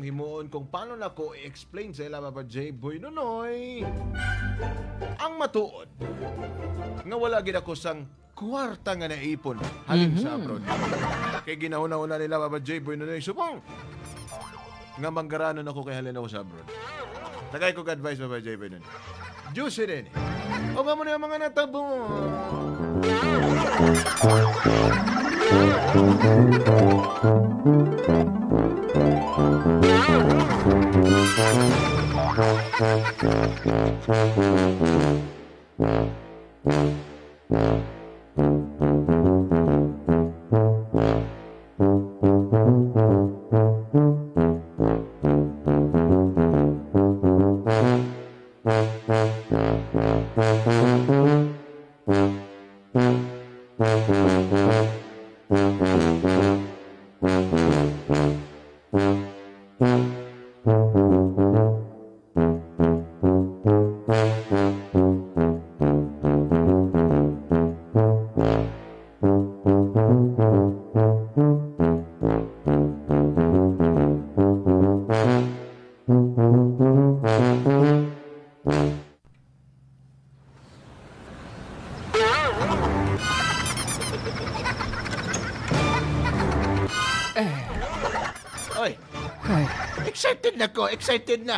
himuon kung paano na ko i-explain sa ila Papa J. Boy Nonoy ang matuod nga wala gid ako sang kwarta nga naipon halin sa abroad. Kay ginahuna-una nila Papa J. Boy Nonoy subong nga manggaranon ako kay halin ako sa abroad. Tagay ko advice Papa J. Boy Nonoy. Juicy din. O nga mo na yung mga natabo. Excited na.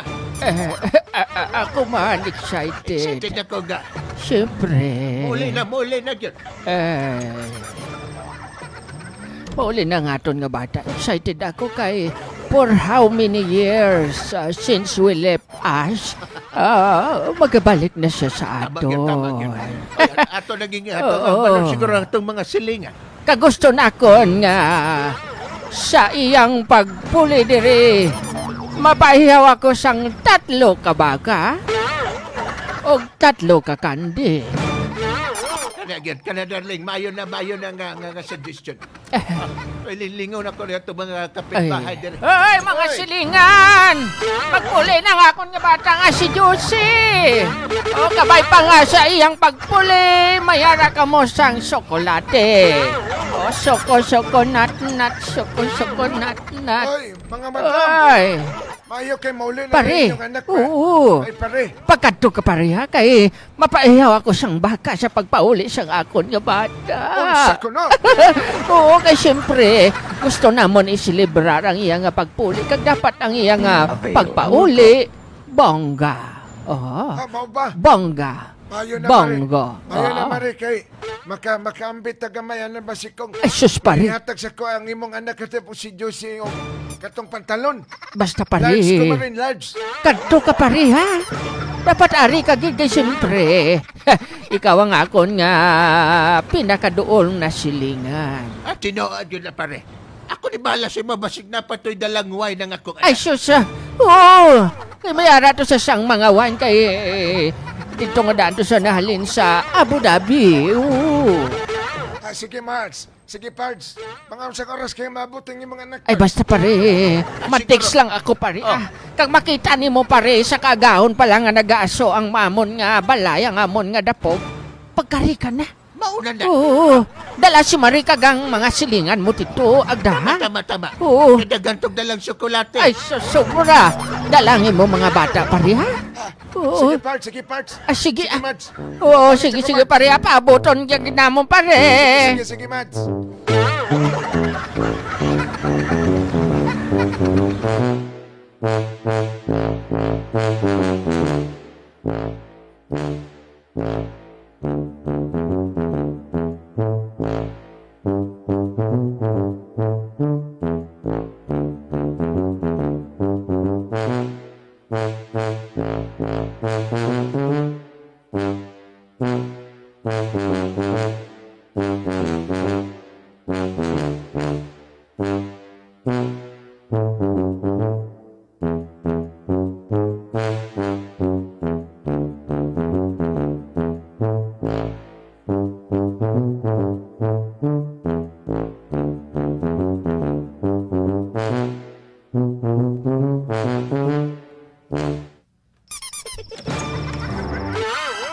Ako man excited. Excited ako ga. Siyempre. Muli na yun. Muli na nga ton nga bata. Excited ako kay for how many years since we left us, magabalik na siya sa aton. Ato naging ato. Siguro itong mga silingan. Kagusto na ko nga sa iyang pagpuli diri. Mapahiyaw ako sang 3 ka baka o 3 ka kandi. Kana darling, mayo na nga suggestion. Lilingaw na ko na ito mga kapitbahay. Ay, mga silingan! Pagpuli na nga akong nga bata nga si Juicy. O, kabay pa nga sa iyang pagpuli, mayara ka mo sang sokolate. O, soko nat, soko nat. Ay, mga madam. Ay. Mayo kay mauli na pare. yung anak ko. Oo. Ay, pare. Pagkadto ka pare ha, kay mapaihaw ako sang baka sa pagpauli sang akon nga bata. Unsa ko na? Oo, kay siyempre, gusto namon isilibrar ang iya nga pagpuli. Kag dapat ang iya nga pagpauli, bongga. Oo. Mao ba? Bongga. Mayo na Bonggo. mare. Mayo na mare kay makaambit tagamay na ba si kong. Ay, sus pare. Ihatag sa ko ang imong anak kasi po si Josie o katong pantalon. Basta pare. Large ko marin, large. Kadto ka pare ha. Dapat ari ka gid kay siyempre. Ikaw ang akon nga pinakaduol na silingan. At tinuod yun na pare. Ako ni bahala si mabasig na patoy dalangway ng akong anak. Ay sus. Oo. Kay mayara to sa sang mga wine kay dito nga daan to sa nahalin sa Abu Dhabi. Oo. Sige Marge. Sige Pards. Mga sa oras kayo mabuting yung mga anak. Ay basta pare. Matext lang ako pare. Kag makita ni mo pare sa kagahon pa lang nga nag-aaso ang mamon nga balay ang amon nga dapog. Pagkari ka na. Mauna na. Oo. Dala si Marie kagang mga silingan mo tito. Agdahan. Tama. Oo. Kadagantog na lang tsokolate. Ay, sobra. Dalangin mo mga bata pare ha. Oo. Sige Pards. Sige. Sige Marge. Oo, sige pare. Paaboton yung ginamon pare. Sige Marge.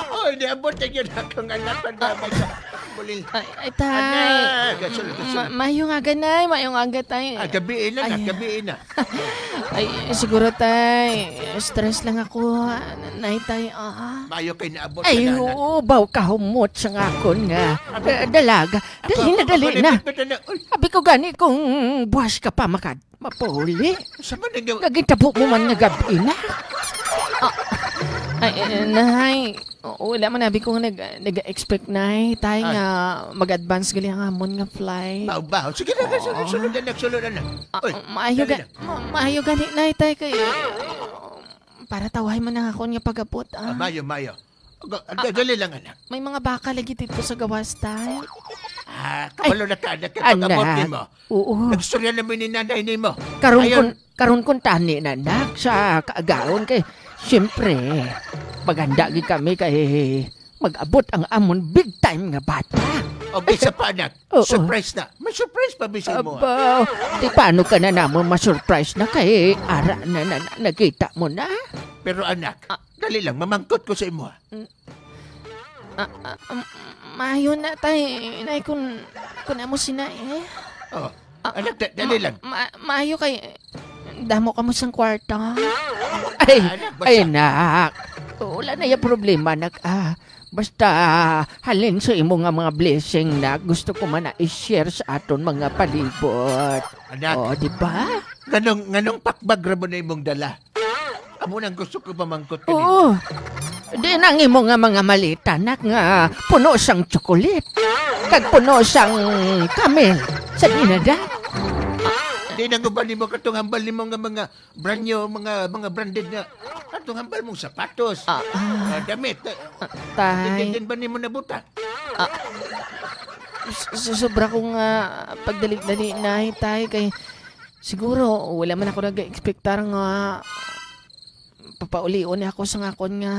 Oy, niabot na yun akong anak. Pulil. Ay, tay. Anak, kasulod. Mayong aga, nay. Mayong aga, tay. Gabiin na, gabiin na. Ay, siguro, tay. Stress lang ako. Nay, tay. Mayo kay naabot Ay, ka na. oo. Baw kahumot sa ngakon nga. Dalaga. Dali na. Abi ko gani kung buwas ka pa mapuli. Sa man nagawa? Gagitabo mo man nga gabi na. Ay, nay. Wala man nabi ko nag-expect, nay. Tay nga mag-advance gali ang amon nga flight. Baw. Sige na, sunod na. Maayo gani, nay, tay. Kay, para tawahin mo na ako nga pag-abot. Mayo. Dali lang, anak. May mga baka lagi dito sa gawas, tay. Kapalo na ka, anak. Pag-abot ni mo. Oo. Nagstorya namin ni nanay ni mo. Karon kun tani na, anak, sa kaagaon kay siyempre, maganda kami kay mag-abot ang amon big time nga bata. Okay, sa pa, anak. Surprise na. May surprise pa bisin mo. Aba, di paano ka na namon ma-surprise na kay ara na nakita mo na? Pero anak, dali lang, mamangkot ko sa imo. Mayo na tay, inay kun amo sina Anak, dali lang. Maayo kay damo ka mo sang kwarta. Ay, nak. Wala na yung problema, nak. Basta halin sa imo nga mga blessing na gusto ko man na i-share sa aton mga palibot. Anak. Di ba? Nganong pakbag ra mo na imong dala? Amo nang gusto ko mamangkot ka Oo. Di nang imo nga mga malita, nak, nga puno sang tsokolit. Kag puno sang kamel. Sa dinada. Di nang uban mo katong hambal nimo nga mga brand new, mga branded nga katong hambal mong sapatos. Damit. Tay. Din ba nimo nabuta? Sobra kong pagdali-dali na, tay, kay siguro wala man ako nag-expectar nga papauli-uni ako sa ngakon nga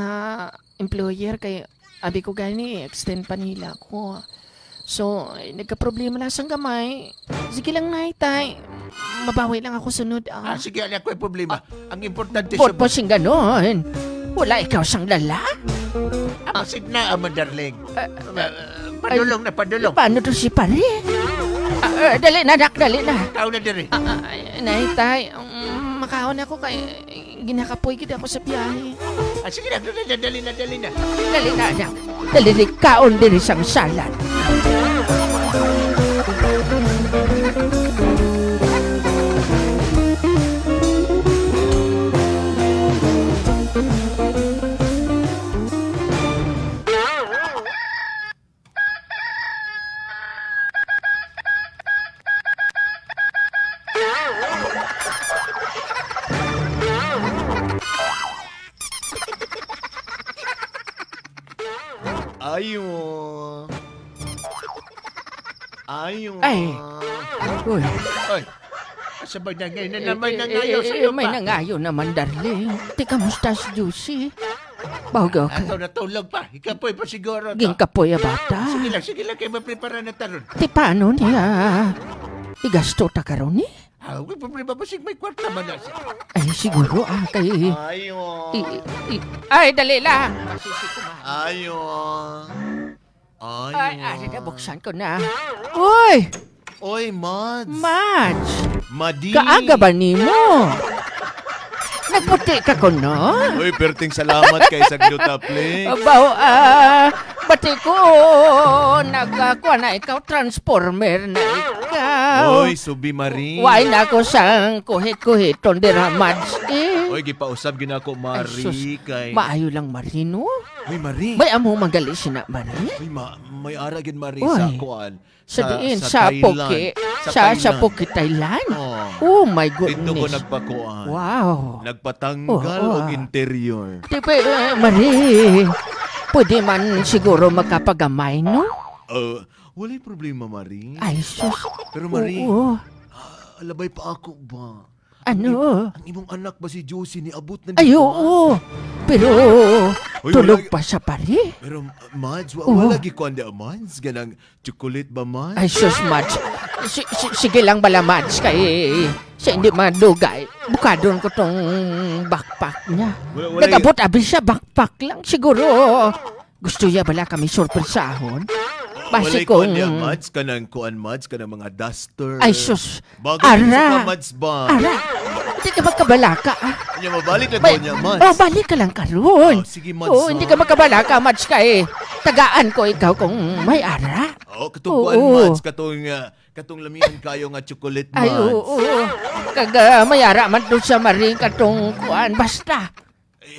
employer kay abi ko gani extend pa nila ako. So, nagka-problema lang sa gamay. Sige lang, nay, tay. Mabawi lang ako sunod. Sige, anak ko yung problema. Ang importante po sing ganon. Wala ikaw sang lala? Masig na, darling. Padulong na, padulong. Paano to si pare? Dali na, nak, dali na. Ikaw na diri. Nay, tay, makaon ako kay ginakapoy kita ako sa biyahe. Sige na, dali na. Dali na, anak. Dali na, kaon din isang salad. Ayo. Ay. Uy. Sabay na ngayon na may nangayaw sa'yo pa. May nangayaw naman, darling. Di kamusta si Juicy? Bawagaw ka. Ako natulog pa. Ikapoy pa siguro. Ginkapoy a bata. Sige lang kayo maprepara na taron. Di paano niya? Igasto ta karon ni? May problema ba may kwarta man na siya? Ay, siguro kay... Ayo. Ay, dali lang. Ayo. Ay, buksan ko na. Uy! Oy, Mads. Mads! Madi. Kaaga ba ni mo? Nagputi ka ko, no? Uy, perting salamat kay sa Glutaplex. Bati ko, nagkakuha na ikaw, transformer na ikaw. Uy, Subi Marie. Why na ako sang kuhit-kuhit, tondera Mads eh. Uy, gipausab ginako Marie kay... Maayo lang, Marino. Uy, Marie. May amo magali siya na, Marie. Uy, may aragin Marie sa kuan. Sa diin, sa Poke. Sa Poke, Thailand. Oh my goodness. Dito ko nagpakuan. Wow. Nagpatanggal og interior. Diba, Marie, pwede man siguro magkapagamay, no? Walay problema, Marie. Ay, sus. Pero Marie, alabay pa ako ba? Ano? Ang imong anak ba si Josie ni abot na Ay, oo. Pero, tulog pa siya pare. Pero, Mads, wala gikuan di Mads? Ganang chocolate ba, Mads? Ay, sus, Mads. Sige lang bala, Mads, kay siya hindi madugay. Bukadon ko tong backpack niya. Nagabot abis siya, backpack lang siguro. Gusto niya bala kami surpresahon? Base Walay kuan kong... niya, Mads, kuan, Mads, kanang mga duster. Ay, sus. Bago sa Ara. Mads ba? Ara, hindi ka magkabalaka. Kanya mabalik na Bay, ko niya, Mads. oh, balik ka lang karon. Oh, sige, Mads. Oh, hindi ka magkabalaka, Mads ka eh. Tagaan ko ikaw kung may ara. Oh, katong kuan, Mads, katong lamian kayo nga chocolate, Mads. Ay, oo. Kag may ara man doon sa maring katong kuan. Basta,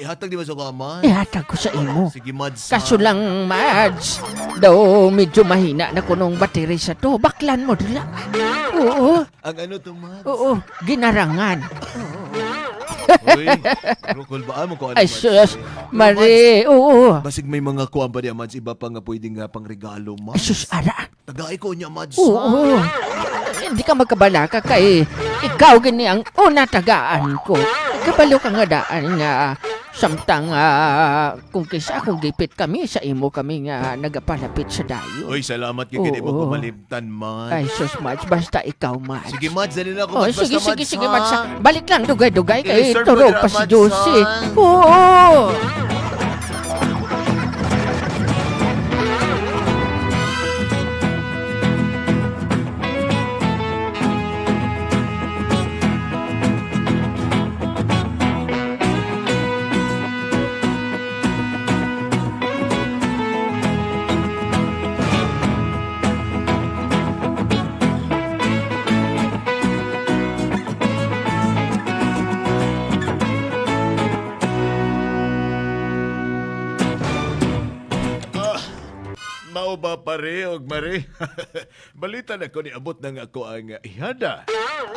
Hatag di ba sa ka, Mads? ihatag ko sa imo. Sige, Mads. Kaso lang, Mads, daw medyo mahina na kunong battery sa to. Baklan mo dila. Oo, Ang ano to, Mads? oo, ginarangan. Uy, rukol ba mo ko ano, Ay, Mads? sus, Mari, oo. Basig may mga kuan pa diya, Mads. Iba pa nga pwedeng nga pang regalo, Ay, Mads. sus, ara. Tagay ko niya, Mads. Oo. Hindi ka magkabalaka kay ikaw gini ang una tagaan ko. Kabalo ka nga daan nga samtang kung kisa kung gipit kami sa imo kami nga nagapalapit sa dayo. Uy, salamat kay kini mo Oo. kumalibtan, Mads. Ay, sus, Mads, basta ikaw, Mads. Sige, Mads, dali na ako, Oh, Mads. sige, Basta, sige, Mads, sige, ha? Mads. Balik lang, dugay-dugay kay I-serve turo mo na, pa si Mads, Josie. ha? Oo. Mao ba pare og mare? Balita na ko ni abot na nga ako ang ihada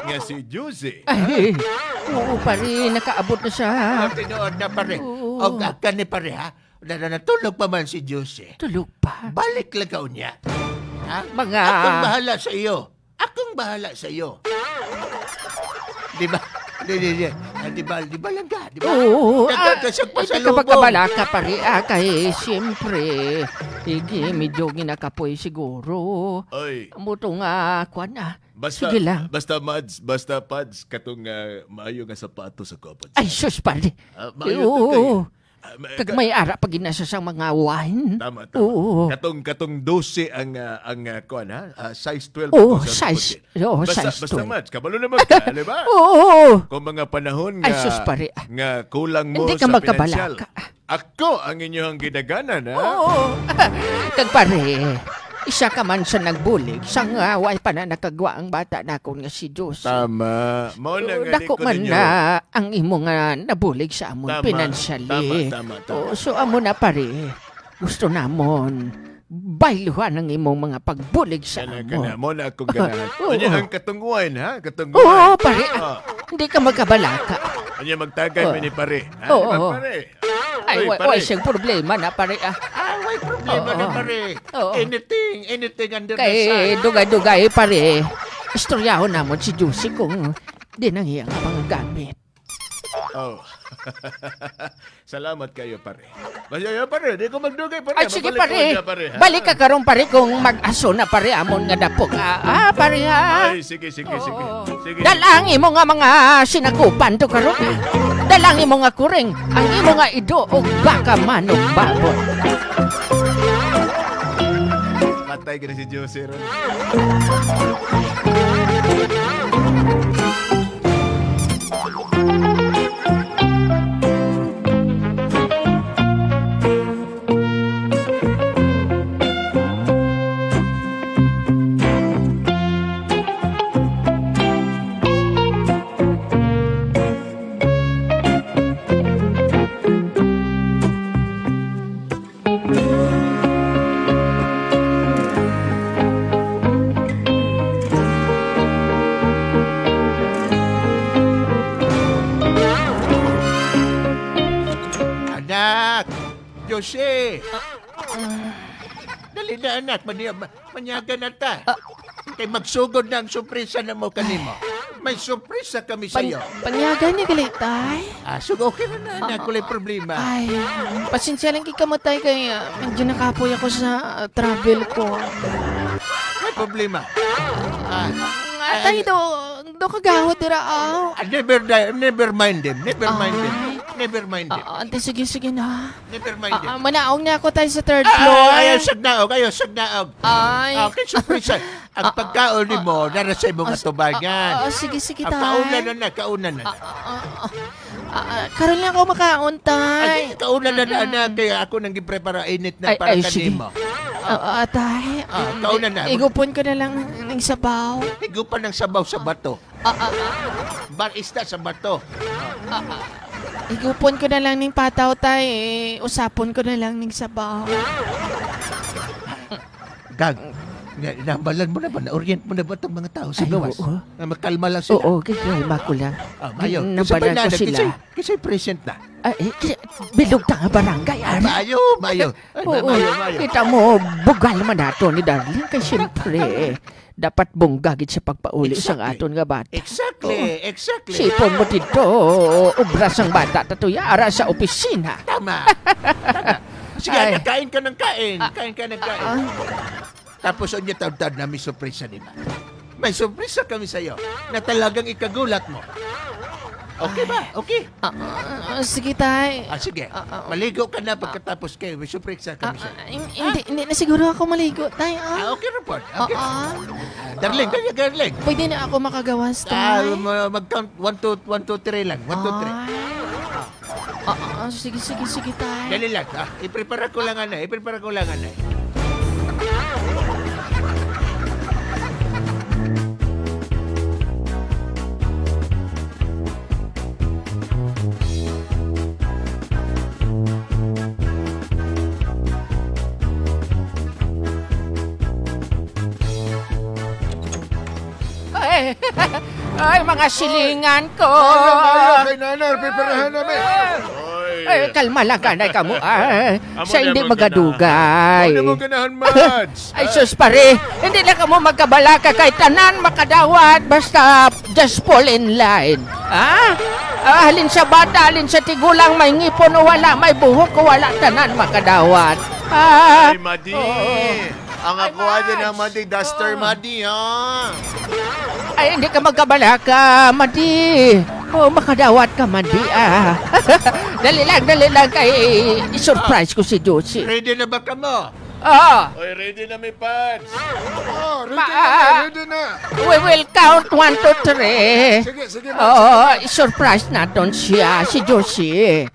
nga si Josie. Ay, oo, pare, nakaabot na siya. Tinood na pare. Oo. O akan ni pare ha. Natulog pa man si Jose. Tulog pa. Balik lang ka niya. Ha? Mga... Akong bahala sa iyo. Akong bahala sa iyo. Di ba? Di ba lang ka? Di ba? Oo. Nagkakasag pa sa Hindi ka lubong. magkabalaka pare. Kay siyempre, higi, medyo ginakapoy siguro. Oy, Muto nga, kwan na. basta Sige lang. basta Mads, basta Pads katong maayo nga sapatos ako Pads. Ay, sus, pare. Maayo to kay. Oo. Kag may ara pag ginasa sa mga wine. Tama, tama. Oo. Katong 12 ang kuan ha, size 12. Oo, ako sa size. puti. Oo, basta, size basta 12. Mads, kabalo naman ka, di ba? Oo. Kung mga panahon nga, Ay, sus, pare. nga kulang mo Hindi ka sa magkabalaka. pinansyal, ako ang inyong gidaganan, ha? Oo. Kag pare, isa ka man sa nagbulig, sa nga way pa na nakagwa ang bata na akong nga si Diyos. Tama. Mao na nga Dako ko man ninyo. na ang imo nga nabulig sa amon Tama, pinansyali. tama. Oo, so amo na pare, gusto namon bailuhan ang imong mga pagbulig sa Kana, amon. mo na akong ganahan. Oo. Anya ang katungguan, ha? Katungguan. Oo, pare. Ah. Hindi ka magkabalaka. Anya magtagay Oo. mo ni pare. Ha? Oo. Di ba, pare? Ay, Uy, way siyang problema na pare. May problema Oo. na pare. Oo. Anything under the Kay sun. dugay-dugay pare. Istoryahon namon si Juicy kung di nang iyang mga gamit. Oh. Salamat kayo, pare. Masaya, pare. Di ko magdugay, pare. Ay, sige Mabalik ko pare. na, pare, ha? Balik ka karon pare kung mag-aso na pare amon nga dapog. Pare ha. Ay, sige. Oo. Sige. Dalang imo nga mga sinakupan to karon. Dalang imo nga kuring, ang imo nga ido og baka manok babon. Patay ka na si Jose ron. Anak! Jose! Dali na anak, manyaga na ta. Kay magsugod na ang surpresa na mo kanimo. May surpresa kami sa iyo. Panyagan ni galitay. Sugo okay na anak, kulay problema. Ay, pasensya lang kikamatay kay medyo nakapoy ako sa travel ko. May problema. Atay do kagawad dira aw. Never mind them. Never mind them. Never mind it. Ante, sige na. Never mind it. Manaong na ako tayo sa third floor. Ayaw sagnaog. Ay. Okay, surprise. Ang pagkaon ni mo, narasay mo nga tubangan. Sige, Ang kaunan na. Karon lang ako makaon, tay. Ay, kaunan na, kaya ako nang giprepara init na para kanimo. Tay. Kaunan na. Igupon ko na lang ng sabaw. Higupan ng sabaw sa bato. Barista sa bato. Igupon ko na lang ng pataw, tay. Usapon ko na lang ng sabaw. Gag, nabalan mo na ba? Na-orient mo na ba itong mga tao sa gawas? Oo. Na makalma lang sila? Oo, kalma ko lang. Mayo. Nabalan ko sila. Kasi present na. Bilog ta nga barangay, Mayo. Oo, kita mo, bugal man nato ni Darling. Kaya siyempre, dapat bunggagit sa pagpauli sa aton nga bata. Exactly. Sipon mo dito, ubras ang bata tatuyara sa opisina. Tama. Sige, kain ka ng kain. Tapos onyo taon-taon na may surpresa, di ba? May surpresa kami sa'yo na talagang ikagulat mo. Okay ba? Okay. Sige, tay. Sige. Maligo ka na pagkatapos kayo. May surpresa kami sa'yo. Hindi na siguro ako maligo, tay. Okay, report. Okay. Darling. Pwede na ako makagawas, tay. Mag-count 1, 2, 3 lang. 1, 2, 3. Sige, tay. Dali lang. I-prepare ko lang. Ay, mga silingan ko. Kay nanar, preparahan namin. Kalma lang kanay ka mo. Siya hindi magadugay. Ano mo ganahan, Mads? Ay, sus pare, hindi na ka mo magkabalaka kay tanan makadawat. Basta just fall in line. Halin sa bata, halin sa tigulang, may ngipon o wala, may buhok o wala, tanan makadawat. Ay, Madi. Ang ako din ang Madi, duster Madi, ha? Ay, hindi ka magkabalaka, Madi. Makadawat ka, Madi, Dali lang kay i-surprise ko si Josie. Ready na ba ka mo? Oy, ready na may pads. Ready na. We will count 1, 2, 3. Sige, Mads. I-surprise natin siya, si Josie.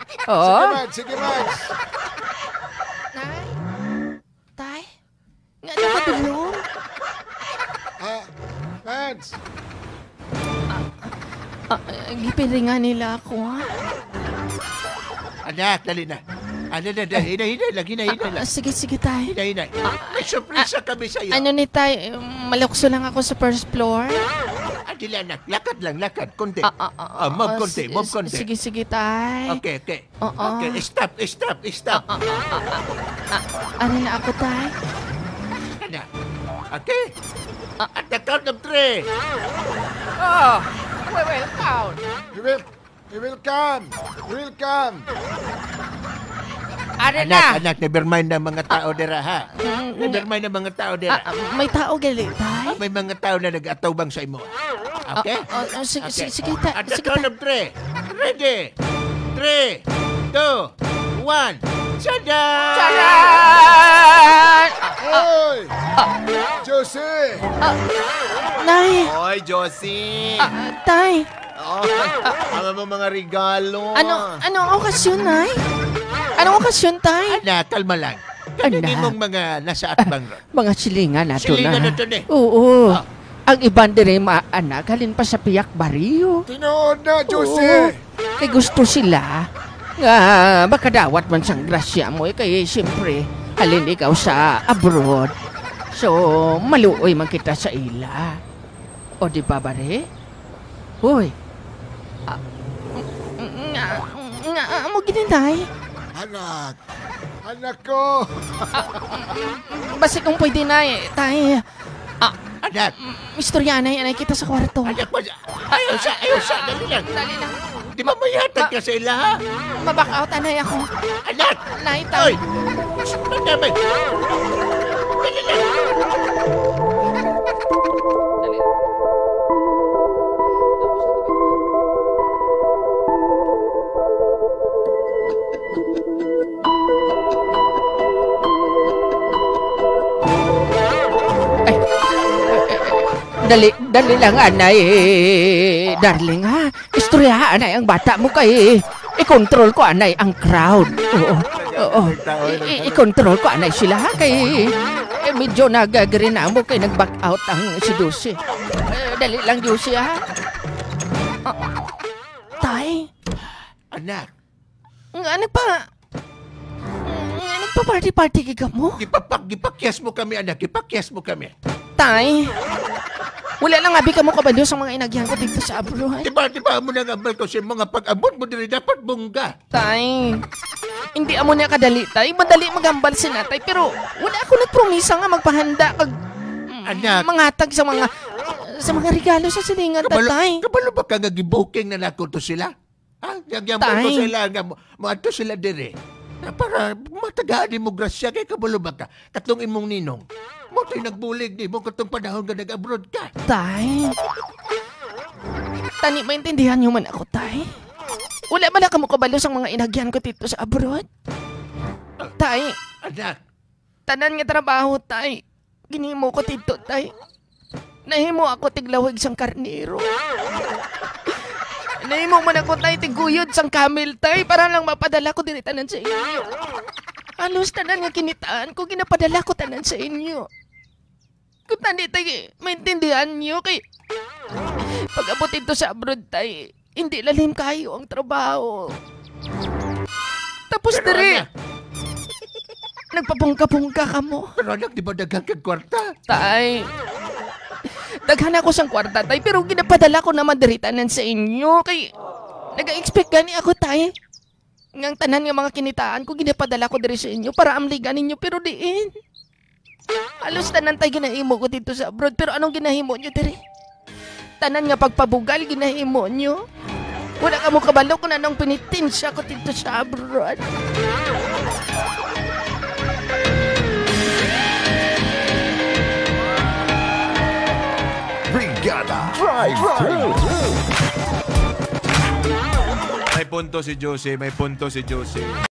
Sige, Mads. Tay? Nga na ka dulong? Mads. Gipiringan nila ako, ha? Anak, dali na. Hinay lang. Sige, tay. Hinay. May surpresa kami sa'yo. Ano ni tay, malukso lang ako sa first floor? Dili, anak. Lakad. Konti. Mob konti. Sige, tay. Okay. Okay, stop. Ano na ako, tay? Anak. Okay. At the count of 3. We will count. We will come. Ano na? Anak, never mind ang mga tao dira, ha? Never mind ang mga tao dira. May tao gali, tay? May mga tao na nag-atawbang sa imo. Okay? Sige, tay. At the count of 3. Ready? 3, 2, 1. Tada! Charan! Hoy! Josie! Nay! Oy, Josie. Tay! Ang mga regalo. Anong okasyon, Nay? Anong okasyon, tay? Anak, kalma lang. Kanini Anak. mong mga nasa atbang ron. Mga silingan nato na. Silingan na to, eh. Oo. Ang iban dire anak, halin pa sa piyak bariyo. Tinood na, Josie! Kay gusto sila nga makadawat man sang grasya mo. Kaya siyempre, halin ikaw sa abroad. So, maluoy man kita sa ila. O di ba, bare? Hoy. Mo ginintay. Anak ko! Basta kung pwede na tay. Anak! Istoryanay, anay kita sa kwarto. Anak mo! Ayaw siya! Dali lang! Di ba mayatag ka sa ila, ha? Maback out, anay ako. Anak! Nay, tay. Oy! Madamay! Dali lang! Dali lang, anay. Darling, ha? Istoryahan, anay, ang bata mo kay... I-control ko, anay, ang crowd. Oo. I-control ko, anay, sila, ha? Kay... medyo nagagrin na mo kay nag-back out ang si Josie. Dali lang, Josie, ha? Tay? Anak, Ano pa? Nagpa-party-party ka mo? gipakyas mo kami, anak. Gipakyas mo kami. Tay? Wala lang abi ka mo kabalo sa mga inagyan ko dito sa abroad. Diba mo nang ambal ko sa mga pag-abot mo diri dapat bungga. Tay, hindi amo niya kadali, tay. Madali magambal si natay, pero wala ako nagpromisa nga magpahanda kag Anak. mangatag sa mga regalo sa silingan, tatay. Kabalo ba ka nga gibuking na nako to sila? Ha? Yang Tay. ko sila nga mo ato sila dire. Para matagaan mo grasya kay kabalo ba ka? Katlong imong ninong. Mo tay nagbulig ni mo katong panahon nga nag-abroad ka. Tay. Tani, maintindihan niyo man ako, tay. Wala man na kamo kabalo sa mga inagyan ko dito sa abroad. Tay, Anak, tanan nga trabaho, tay. Ginimo ko dito, tay. Nahimo ako tiglawig sang karnero. Nahimo man ako, tay, tiguyod sang camel, tay, para lang mapadala ko diri tanan sa inyo. Halos tanan nga kinitaan ko, ginapadala ko tanan sa inyo. Kung tani, tay, maintindihan niyo kay... Pag abot ito sa abroad, tay, hindi lalim kayo ang trabaho. Tapos Pero diri, anak. nagpapungka-pungka ka mo. pero anak di ba daghang kag kwarta? Tay, daghan ako sang kwarta, tay, pero ginapadala ko naman diri tanan sa inyo. Kay, nag-expect gani ako, tay. Ngang tanan nga mga kinitaan ko, ginapadala ko diri sa inyo para amligan ninyo, pero diin. Halos tanan tay ginahimo ko dito sa abroad, pero anong ginahimo nyo diri? Tanan nga pagpabugal, ginahimo nyo. Wala ka mo kabalo kung anong pinitinsya ko dito sa abroad. Brigada Drive-Thru. May punto si Josie, may punto si Josie.